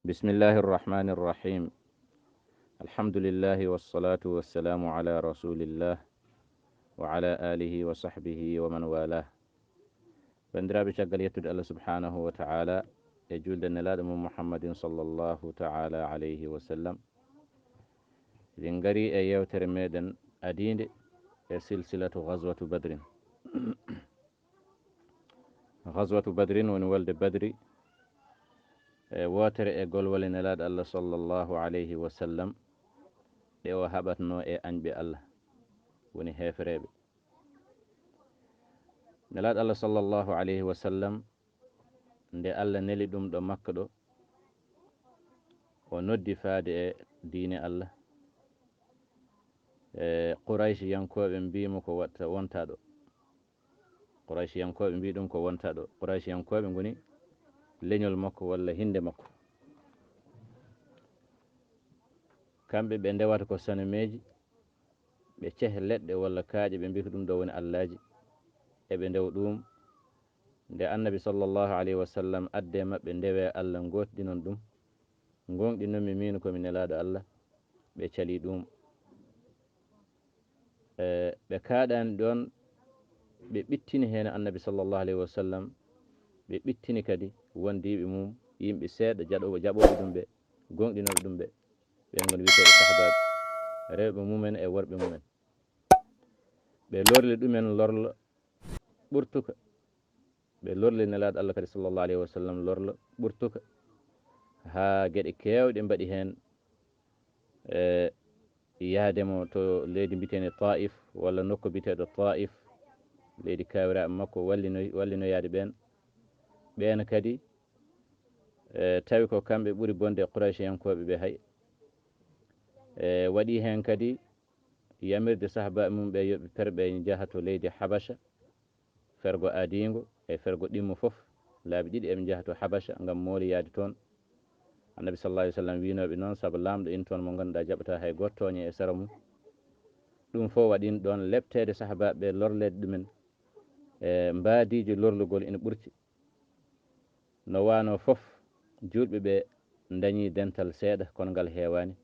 بسم الله الرحمن الرحيم. الحمد لله والصلاة والسلام على رسول الله وعلى آله وصحبه ومن والاه. بندرا بشغل يتد الله سبحانه وتعالى يجول النلاد من محمد صلى الله تعالى عليه وسلم لنغري أيو ترميدا أدين سلسلة غزوة بدر. غزوة بدر ونولد بدري واتر قول ولنلاد الله صلى الله عليه وسلم ɗe o haɓatno e añɓe allah woni hefreɓe. nelaɗo allah sallllahu alayhi wa sallam nde allah neli ɗum ɗo makka ɗo o noddi faade e diine allah quraysh yankoɓe mbimo ko watta wonta ɗo. quraysh yankoɓe mbi ɗum ko wonta ɗo. quraysh yankoɓe goni leñol makko walla hinde makko. kamɓe ɓe ndewata ko sanumeji, ɓe cehe leɗɗe walla kaaƴe, ɓe mbi ko ɗum ɗo woni allaji, eɓe ndew ɗum nde annabi sallllahu alayhi wa sallam adde maɓɓe ndewe allah gotɗinon ɗum, gonɗinomi min komi nelaɗo allah, ɓe cali ɗum. ɓe kaaɗani ɗon, ɓe ɓittini hen annabi sallllahu alayhi wa sallam, ɓe ɓittini kadi wondiɓe mum, yimɓe seeɗa jaɓoɓe ɗum ɓe, gonɗinoɓe ɗum ɓe, ɓen goni witeɓe sahabaɓe, rewɓe mumen e worɓe mumen. ɓe lorli ɗumen lorlo ɓurtuka, ɓe lorli nelaɗo allah kadi sallllahu alayhi wa sallam lorlo ɓurtuka, ha gueɗe kewɗe mbaɗi hen yaademo to leydi mbitene taif walla nokku mbiteɗo taif, leydi kawiraɓe makko wallinoyade ɓen. ɓen kadi tawi ko kamɓe ɓuuri bonde quraysh yankoɓe ɓe hay. waɗi hen kadi yamirde sahabaɓe mum ɓe yoɓe perɓe jaaha to leydi habasha, fergo adigo e fergo ɗimmo foof, laabi ɗiɗi eɓe jaaha to habasha gam mooliyade toon. annabi sallallahu alayhi wa sallam winoɓe noon saabu lamɗo in toon mo ganduɗa jaɓata hay goto toñe e sara mum. ɗum fof waɗino ɗon leptede sahabaɓe, lorlede ɗumen mbadiji lorlugol ina ɓurti. no wano foof julɓe ɓe dañi dental seeɗa kono ngal hewani,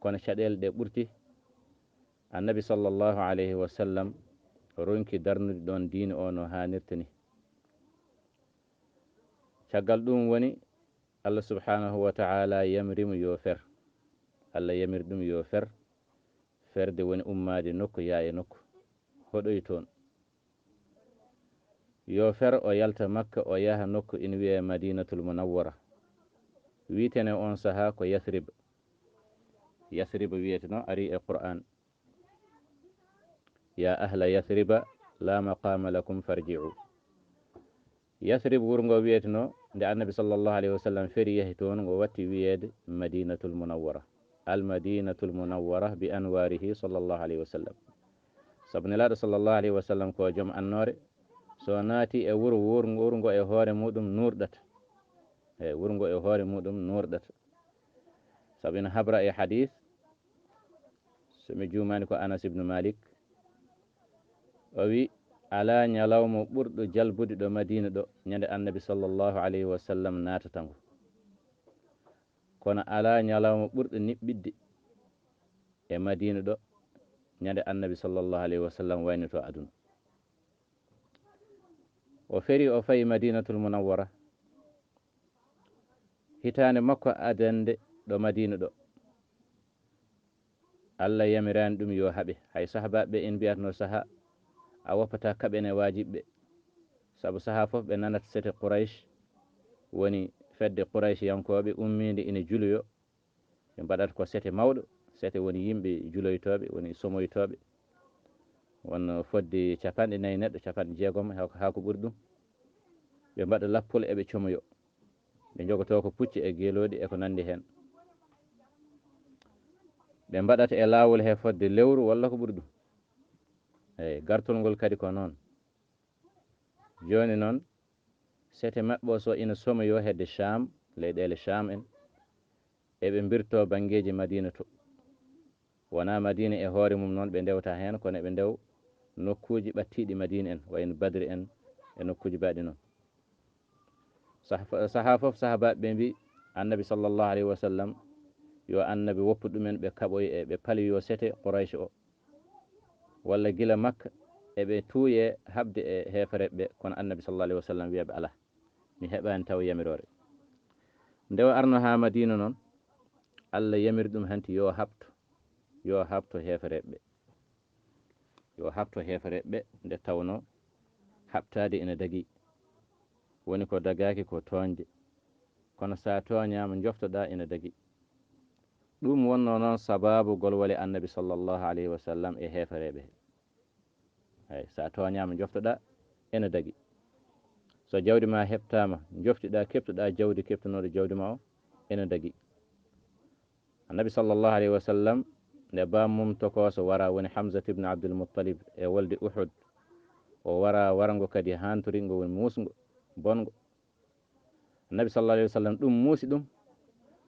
kono caɗele ɗe ɓurti. annabi sallllahu alayhi wa sallam ronki darnude ɗon diine o no hannirta ni. caggal ɗum woni allah subhanahu wa taala yamrimo yo fer. allah yamiri ɗum yo fer. ferde woni ummade nokku yaa e nokku, hoɗoy toon. yo fer o yalta makka o yaha nokku ina wiye madinatul munawwara, wiitene on saaha ko yathrib. yasriba wiyeteno ari e qur'an, ya ahla yathriba la maqama lakum farji'u. yathrib wurgo wiyeteno nde annabi sallllahu alayhi wa sallam feeri yahi toon ngo watti wiyede madinatul munawwara, al madinatul munawwara bi anwarihi sallllahu alayhi wa sallam. saabu nelaɗo sallllahu alayhi wa sallam ko joom annore, so naati e wuuro wurgo e hoore muɗum nurɗata, wurgo e hoore muɗum nurɗata. saabu ina habra e hadith, somi jumani ko anas ibnu malik o wi ala ñalawma ɓurɗo jalbude ɗo madina ɗo ñande annabi sallllahu alayhi wa sallam natatango, kono ala ñalawma ɓurɗo niɓɓidde e madina ɗo ñande annabi sallllahu alayhi wa sallam waynito aduna. o feeri o fayi madinatul munawwara hitande makko adande ɗo madina ɗo, allah yamirani ɗum yo haaɓe. hay sahabaɓe en mbiyatno saaha a woppata kaɓene wajiɓe, saabu saaha foof ɓe nanata sete quraysh woni fedde quraysh yankoɓe ummide ina juloyo, ɓe mbaɗata ko sete mawɗo. sete woni yimɓe juloytoɓe, woni somoytoɓe, won fodde capanɗe nayyi neɗɗo, capanɗe jeegom ha ko ɓuuri ɗum. ɓe mbaɗa lappol eɓe comoyo, ɓe jogoto ko pucci e geeloɗi e ko nandi hen. ɓe mbaɗata e lawol he fodde lewru walla ko ɓuuri ɗum. eyyi gartol ngol kadi ko noon. joni noon sete mabɓe o so ina somoyo hedde Cham, leyɗele Cham en, eɓe mbirto banggueji madina to. wona madina e hoore mum noon ɓe ndewta hen, kono eɓe ndew nokkuji ɓattiɗi madina en, wayno badre en e nokkuji baɗi noon. saaha foof sahabaɓe ɓe mbi annabi sallllahu alayhi wa sallam yo annabi woppu ɗumen ɓe kaɓoy e ɓe paali yo sete Quraysh o walla gila makka eɓe tuuye habde e heefereɓe kono annabi sallallahu alayhi wa sallam wiyaɓe ala mi heɓani taw yamirore nde o arno ha madina noon Allah yamiri ɗum hanti yo habto heefereɓe yo habto heefereɓe nde tawno habtade ina dagui woni ko dagaki ko toñde kono sa toñama joftoɗa ina dagui ɗum wonno noon sababu gol wali annabi sallllahu alayhi wa sallam e heefereɓe hay sa toñama joftoɗa ene dagui so jawdi ma heɓtama joftiɗa keptoɗa jawdi keptunoɗo jawdi ma o ene dagui annabi sallllahu alayhi wa sallam nde bammum tokoso wara woni Hamzat ibne Abdulmuttalib e wolde Uhud o wara warango kadi hantoringo woni musgo bongo annabi sallallahu alayhi wa sallam ɗum muusi ɗum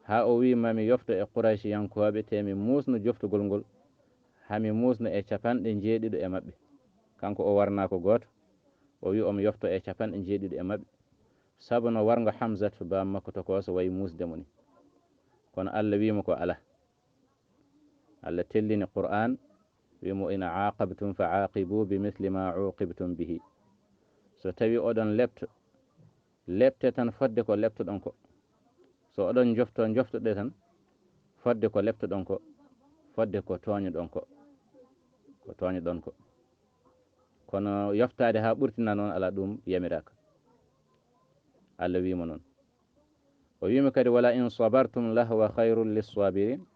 ha o wi mami yofto e Quraysh yankoɓe te mi musno joftugol ngol hami musno e 90 e mabɓe kanko o warna ko goto o wi omo yofto e 90 e mabɓe saabu no wargo Hamzat bam makko tokoso wayi musdemo ni kono Allah wimo ko ala Allah tellini Qur'an wimo ina aqabtum fa aqibu bimithli ma uqibtum bihi so tawi oɗon lepte tan fodde ko leptoɗon ko so oɗon joftoɗe tan fodde ko leptoɗon ko fodde ko toñoɗon ko kono yoftade ha ɓurtina noon ala ɗum yamiraka Allah wimo noon o wima kadi wala in sabartum lahwa khayrun lissabirin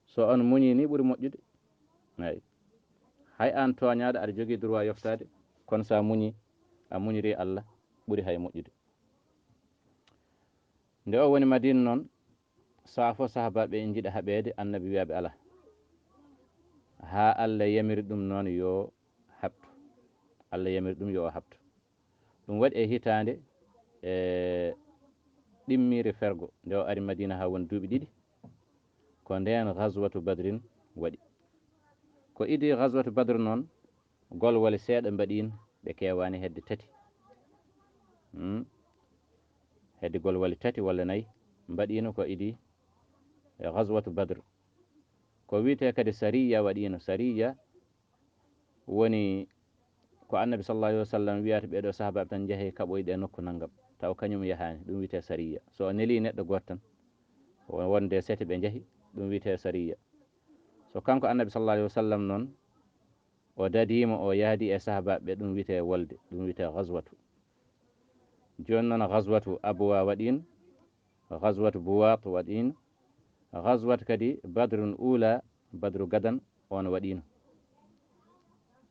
so on muñi ni ɓuuri moƴƴude ay hay an toñaɗo aɗa jogui droit yoftade kono sa muñi a muñiri Allah ɓuuri hay moƴƴude nde o woni Madina noon saa fo sahabaɓe en jiiɗa haɓede annabi wiyaɓe ala ha Allah yamiri ɗum noon yo habtu Allah yamiri ɗum yo habtu ɗum waɗi e hitande e ɗimmire fergo nde o ari Madina ha won duuɓi ɗiɗi ko nden ghazwatu badrin waɗi ko idi ghazwatu badr noon golwole seeɗa mbaɗino ɓe kewani hedde tati hedde golwole tati walla nayyi mbaɗino ko idi e ghazwatu badr ko wiite kadi sariya waɗino sariya woni ko annabi sallallahu alayhi wa sallam wiyata ɓeɗo sahabaɓe tan jeehe kaɓoyɗe nokku naggam taw kañum yahani ɗum wiyete sariya so o neeli neɗɗo goto tan wonde sete ɓe jeehi ɗum wiyete sariya so kanko annabi sallallahu alayhi wa sallam noon o dadima o yaadi e sahabaɓe ɗum wiyete wolde ɗum wiyete ghazwatu joni noon ghazwatu abwa waɗino ghazwatu buwat waɗino ghazwatu kadi badrun ula badru gadan on waɗino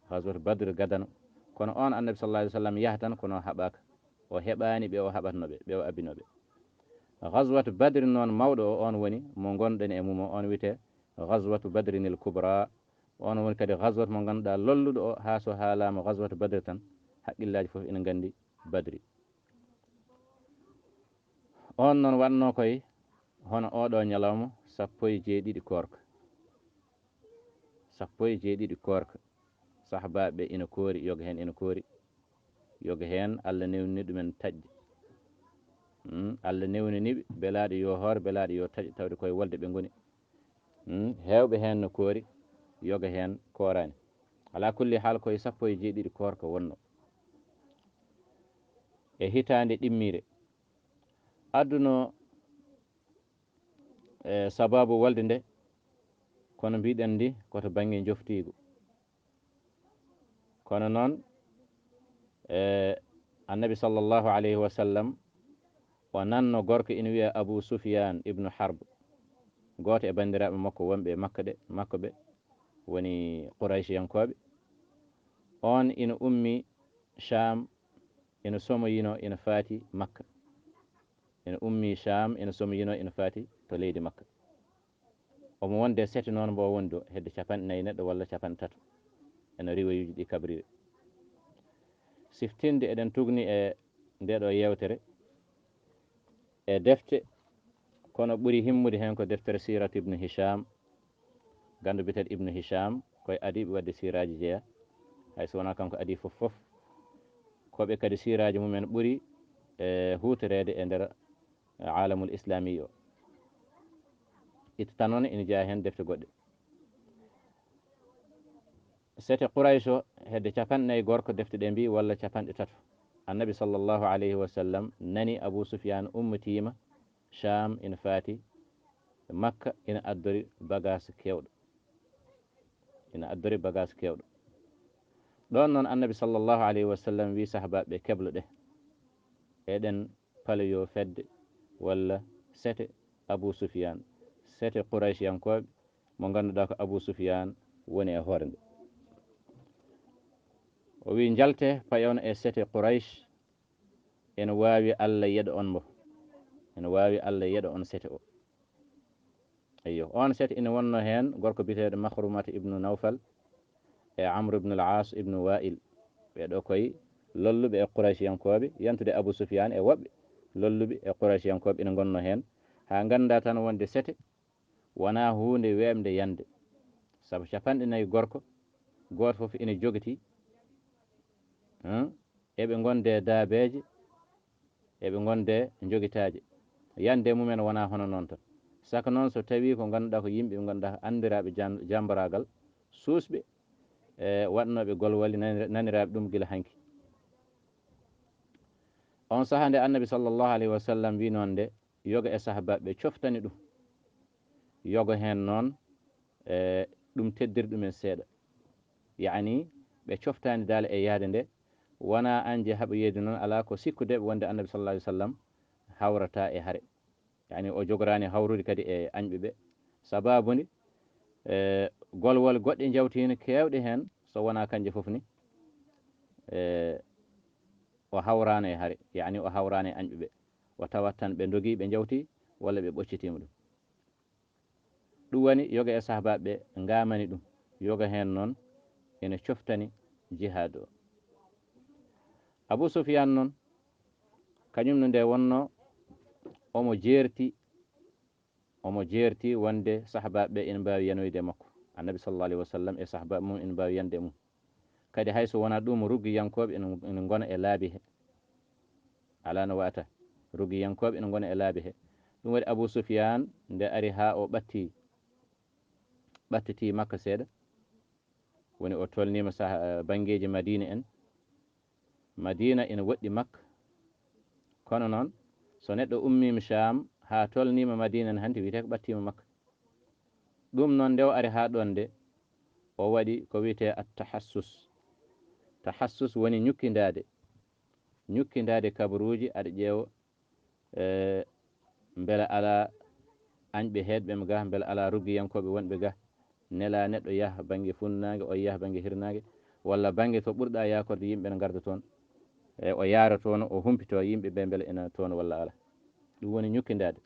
ghazwatu badru gadan kono on annabi sallallahu alayhi wa sallam yaha tan kono haɓaka o heɓani ɓe o haɓatnoɓe ɓe o abbinoɓe ghazwatu badri noon mawɗo o on woni mo gonɗen e mum o on wiyete ghazwatu badrinil kubra on woni kadi ghazwatu mo ganduɗa lolluɗo o ha so haalama ghazwatu badri tan haqqillaji foof ina gandi badri on noon wanno koye hono oɗo ñalawma 17 korka 17 korka sahabaɓe ina koori yoga hen ina koori yoga hen Allah newni ɗumen taƴƴe Allah newniniɓe beelaɗo yo hoor beelaɗo yo taƴ tawde koye wolde ɓe goni hewɓe hen no koori yoga hen korani ala kulli haal koye 17 korka wonno e hitande ɗimmire adduno e sababu wolde nde kono mbiɗen ndi koto banggue joftigu kono noon annabi sallllahu alayhi wa sallam o nanno gorko ina wiya Abu Sufyan ibnu Harb goto e bandiraɓe makko wonɓe makka ɓe woni Quraysh yankoɓe on ina ummi Sham ina somoyino ina faati makka ina ummi Sham ina somoyino ina faati to leydi makka omo wonde sete noon mbo woni do hedde 4 neɗɗo walla 3 ene riwayuji ɗi kabriwe siftinde eɗen tugni e ndeɗo yewtere e defte kono ɓuuri himmude hen ko deftere sirat ibnu Hisham gandu biyeteɗo ibnu Hisham koye adiɓe wadde siraji jeeya hayso wona kanko adi foof koɓe kadi siraji mumen ɓuuri hutorede e nder alamul islami o ittata noon ina jeeya hen defte goɗɗe sete Quraysh o hedde 40 gorko defte ɗe mbi walla 3 annabi sallllahu alayhi wa sallam nani Abou Soufiane ummitima Cham ina faati Makka ina addori bagage kewɗo ɗon noon annabi sallllahu alayhi wa sallam wi sahabaɓe keblo ɗe eɗen paloyo fedde walla sete Abou Soufiane sete Quraysh yankoɓe mo ganduɗa ko Abou Soufiane woni e hoore nde o wi jalte payon e sete Quraysh ene wawi Allah yeɗo on mo ene wawi Allah yeɗo on sete o eyyo on sete ina wonno hen gorko biteɗo Makhrumata ibnu Nawfal e Amr ibn al-As ibnu Wa'il ɓeɗo koye lolluɓe e Quraysh yankoɓe yantude Abou Soufiane e woɓɓe lolluɓe e Quraysh yankoɓe ina gonno hen ha ganda tan wonde sete wona hunde wemde yande saabu 40 gorko goto foof ina jogiti eɓe gonde daabeje eɓe gonde joguitaje yande mumen wona hono noon tan saka noon so tawi ko ganduɗa ko yimɓe ɓe ganduɗa andiraɓe jambaragal susɓe e waɗnoɓe golwali naniraɓe ɗum guila hanki on saaha nde annabi sallllahu alayhi wa sallam wi noon nde yoga e sahabaɓe coftani ɗum yoga hen noon e ɗum teddiri ɗumen seeɗa yani ɓe coftani dal e yaade nde wona anje haaɓa yeyde noon ala ko sikkudeɓe wonde annabi sallallah alih w sallam hawrata e haare yani o jogorani hawrude kadi e añɓeɓe sababude golwol goɗɗe jawtino kewɗe hen so wona kanje foof ni o hawrano e haare yani o hawrano e añɓeɓe o tawat tan ɓe dogui ɓe jawti walla ɓe ɓoccitima ɗum woni yoga e sahabaɓe gamani ɗum yoga hen noon ene coftani jihad o Abou Soufiane noon kañumne nde wonno omo jeerti wonde sahabaɓe ina mbawi yanoyde makko annabi sallallah alayhi wa sallam e sahabaɓe mum ina mbawi yande mum kadi hayso wona ɗum ruggiyankoɓe ina gona e laabi he ala no wata ruggiyankoɓe ina gona e laabi he ɗum waɗi Abou Soufiane nde ari ha o ɓattiti Makka seeɗa woni o tolnima banggueji Madina en Madina ina woɗɗi Makka kono noon so neɗɗo ummima Cham ha tolnima Madina en hanti wiyete ko ɓattima Makka ɗum noon nde o ari ha ɗon nde o waɗi ko wiyete at tahassus woni ñukkidade kabaruji aɗa ƴeewa beele ala añɓe hedɓema ga beele ala ruggiyankoɓe wonɓe ga nela neɗɗo yaaha banggue funnague o yaaha banggue hirnague walla banggue to ɓurɗa yakorde yimɓe ne garda toon e o yaara toon o humpito yimɓeɓe beele ina toon walla ala ɗum woni ñukkidade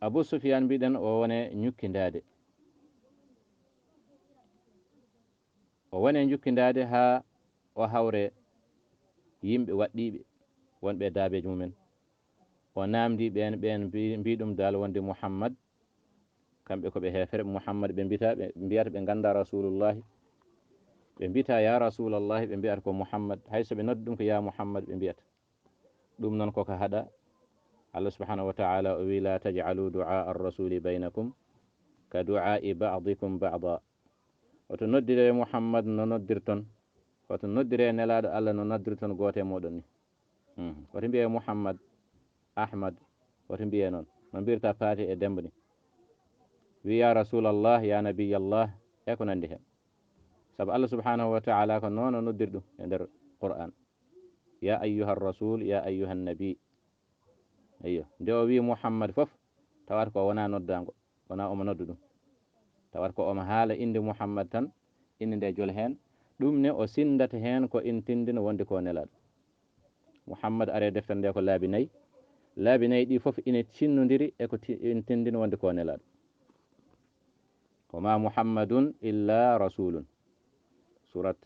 Abou Soufiane mbiɗen o wone ñukkidade ha o hawre yimɓe waɗɗiɓe wonɓe daabeji mumen o namdi ɓen mbiɗum dal wonde Mouhammad kamɓe koɓe hefere Mouhammad ɓe mbiyata ɓe ganda rasulullahi ɓe mbita ya rasulallahi ɓe mbiyata ko Mouhammad hayso ɓe noddi ɗum ko ya Mouhammad ɓe mbiyata ɗum noon koko haɗa Allah subhanahu wa ta'ala o wi la taj'alu du'a ar-rasuli baynakum ka du'a'i ba'dikum ba'da oto noddire Mouhammad no noddirton oto noddire nelaɗo Allah no noddirton goto e moɗon ni oto mbiye Mouhammad Ahmad oto mbiye noon no mbirta Paté e Demba ni wi ya rasulallah ya nabiyallah e ko nandi hen saabu Allah subhanahu wa ta'ala ko noon o noddiri ɗum e nder Qur'an ya ayyuha rasul ya ayyuha nabi eyyo nde o wi Mouhammad foof tawata ko wona noddago wona omo nodda ɗum tawata ko omo haala inde Mouhammad tan inde nde joole hen ɗum ne o sindata hen ko ina tindina wonde ko nelaɗo Mouhammad are deftere nde ko laabi nayyi ɗi foof ina cinnodiri eko ina tindina wonde ko nelaɗo wa ma Mouhammadun illa rasulun surat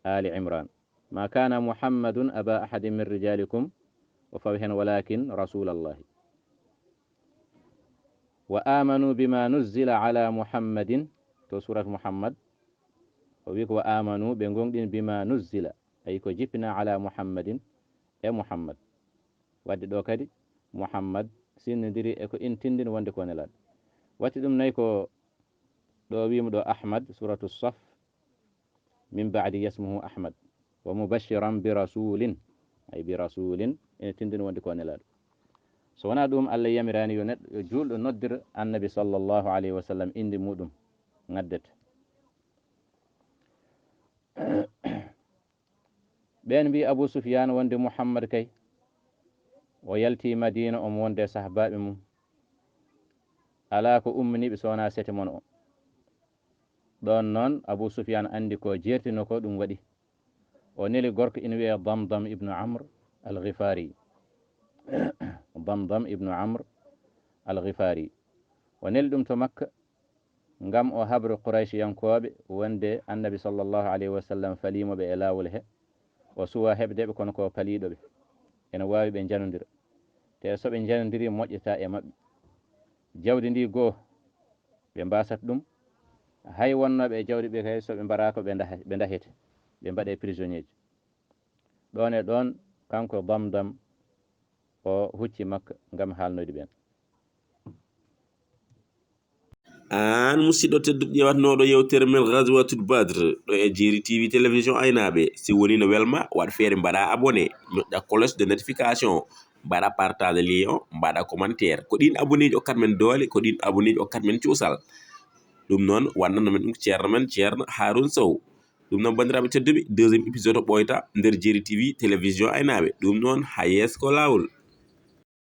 Ali Imran ma kana Mouhammadun aba ahadin min rijalikum o fawi hen walakin rasulallahi wa amanu bima nuzzila ala Muhammadin to surat Muhammad o wi ko wa amanu ɓe gonɗin bima nuzzila ay ko jippina ala Muhammadin e mouhammad. wadde ɗo kadi mouhammad sinnodiri eko in tindini wonde ko nelaɗo. watti ɗum nayyi ko ɗo wima ɗo ahmad suratu saf min badi yasmuhu ahmad wa mubashiran bi rasulin, ay bi rasulin ene tindini wonde ko nelaɗo. so wona ɗum Allah yamirani yo neɗɗo yo julɗo noddir annabi sallllahu alayhi wa sallam indi muɗum gaddete. ɓen mbi Abou Soufiane wonde Mouhammad kay o yalti Madina omo wonde sahabaɓe mum ala ko ummaniɓe sowona sete mon o. ɗon noon Abou Soufiane andi ko jertino ko ɗum waɗi o neli gorko ina wiye Damdam ibnu Amr al-Ghifari. Damdam ibnu Amr al-Ghifari o neli ɗum to Makka ngam o habre Quraysh yankoɓe wonde annabi sallllahu alayhi wa sallam falimoɓe e lawol he o suwa heɓdeɓe kono ko paliɗoɓe ene wawi ɓe janodira te soɓe janodiri moƴƴata e mabɓe. jawdi ndi goho ɓe mbasat ɗum hay wonnoɓe e jawdi ɓe kay soɓe mbaraka ɓe dahete ɓe mbaɗe prisonnier ji. ɗon e ɗon kanko Damdam o hucci Makka ngam haalnoyde ɓen. an musidɗo tedduɗo ƴewatnoɗo yewtere men Ghazwatul Badr ɗo e Djeri TV télévision aynaɓe. si woni no welma waɗ feere mbaɗa abonné ñoƴƴa cloche de notification mbaɗa partage lien o mbaɗa commentaire ko ɗin abonné ji okkat men doole ko ɗin abonné ji okkat men cuusal. ɗum noon wannanno men ɗum ceerno men ceerno Harouna Sow. ɗum noon bandiraɓe tedduɓe deuxiéme épisode o ɓoyta nder Djeri TV télévision aynaɓe. ɗum noon ha yeeso ko lawol.